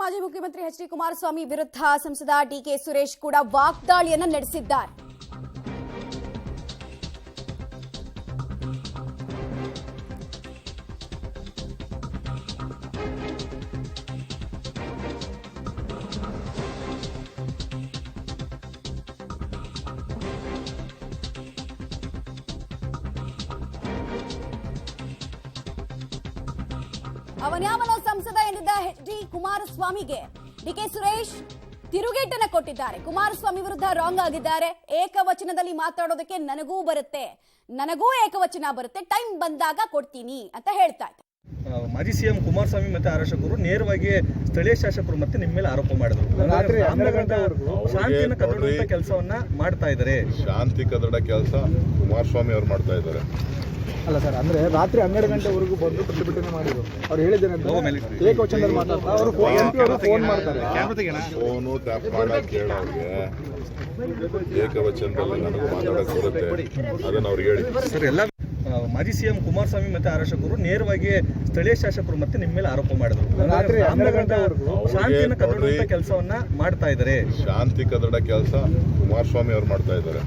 ಮಾಜಿ ಮುಖ್ಯಮಂತ್ರಿ H D Kumaraswamy ವಿರುದ್ಧ ಸಂಸದ ಡಿಕೆ ಸುರೇಶ್ ಕೂಡ ವಾಗ್ದಾಳಿಯನ್ನು ನಡೆಸಿದ್ದಾರೆ. ಅವನ್ಯಾವನೋ ಸಂಸದ ಎಂದಿದ್ದ ಎಚ್ ಡಿ ಕುಮಾರಸ್ವಾಮಿಗೆ ಡಿಕೆ ಸುರೇಶ್ ತಿರುಗೇಟನ್ನ ಕೊಟ್ಟಿದ್ದಾರೆ. ಕುಮಾರಸ್ವಾಮಿ ವಿರುದ್ಧ ರಾಂಗ್ ಆಗಿದ್ದಾರೆ. ಏಕವಚನದಲ್ಲಿ ಮಾತಾಡೋದಕ್ಕೆ ನನಗೂ ಏಕವಚನ ಬರುತ್ತೆ, ಟೈಮ್ ಬಂದಾಗ ಕೊಡ್ತೀನಿ ಅಂತ ಹೇಳ್ತಾ ಇದ್ದಾರೆ. ಮಾಜಿ ಸಿಎಂ ಕುಮಾರಸ್ವಾಮಿ ಮತ್ತೆ ಆರೋಪಕರು ನೇರವಾಗಿ ಸ್ಥಳೀಯ ಶಾಸಕರು ಮತ್ತೆ ನಿಮ್ಮ ಮೇಲೆ ಆರೋಪ ಮಾಡಿದ್ರು. ಶಾಂತಿಯನ್ನು ಕದಡುವಂತ ಕೆಲಸವನ್ನ ಮಾಡ್ತಾ ಇದ್ದಾರೆ. ಶಾಂತಿ ಕದಡ ಕೆಲಸ ಕುಮಾರಸ್ವಾಮಿ ಅವರು ಮಾಡ್ತಾ ಇದ್ದಾರೆ. ಅಲ್ಲ ಸರ್, ಅಂದ್ರೆ ರಾತ್ರಿ 12 ಗಂಟೆವರೆಗೂ ಬಂದು ಪ್ರತಿಭಟನೆ ಮಾಡಿದ್ರು. ಅವ್ರು ಹೇಳಿದ್ದೇನೆ ಏಕವಚನದಲ್ಲಿ ಮಾತಾಡ್ತಾರೆ. ಅವರು ಫೋನ್ ಮಾಡ್ತಾರೆ, ಫೋನು ಟ್ಯಾಪ್ ಮಾಡಕ್ ಹೇಳೋರಿಗೆ ಏಕವಚನದಲ್ಲಿ ನನಗೂ ಮಾತಾಡಕ್ ಬರುತ್ತೆ, ಅದನ್ನ ಅವ್ರಿಗೆ ಹೇಳಿ. ಸರ್, ಎಲ್ಲ ಮಾಜಿ ಸಿಎಂ ಕುಮಾರಸ್ವಾಮಿ ಮತ್ತೆ ಆರೋಪಕರು ನೇರವಾಗಿ ಸ್ಥಳೀಯ ಶಾಸಕರು ಮತ್ತೆ ನಿಮ್ಮ ಮೇಲೆ ಆರೋಪ ಮಾಡಿದ್ರು. ರಾತ್ರಿ 12 ಗಂಟೆವರೆಗೂ ಶಾಂತಿಯನ್ನು ಕದಡುವಂತ ಕೆಲಸವನ್ನ ಮಾಡ್ತಾ ಇದ್ದಾರೆ. ಶಾಂತಿ ಕದಡ ಕೆಲಸ ಕುಮಾರಸ್ವಾಮಿ ಅವರು ಮಾಡ್ತಾ ಇದ್ದಾರೆ.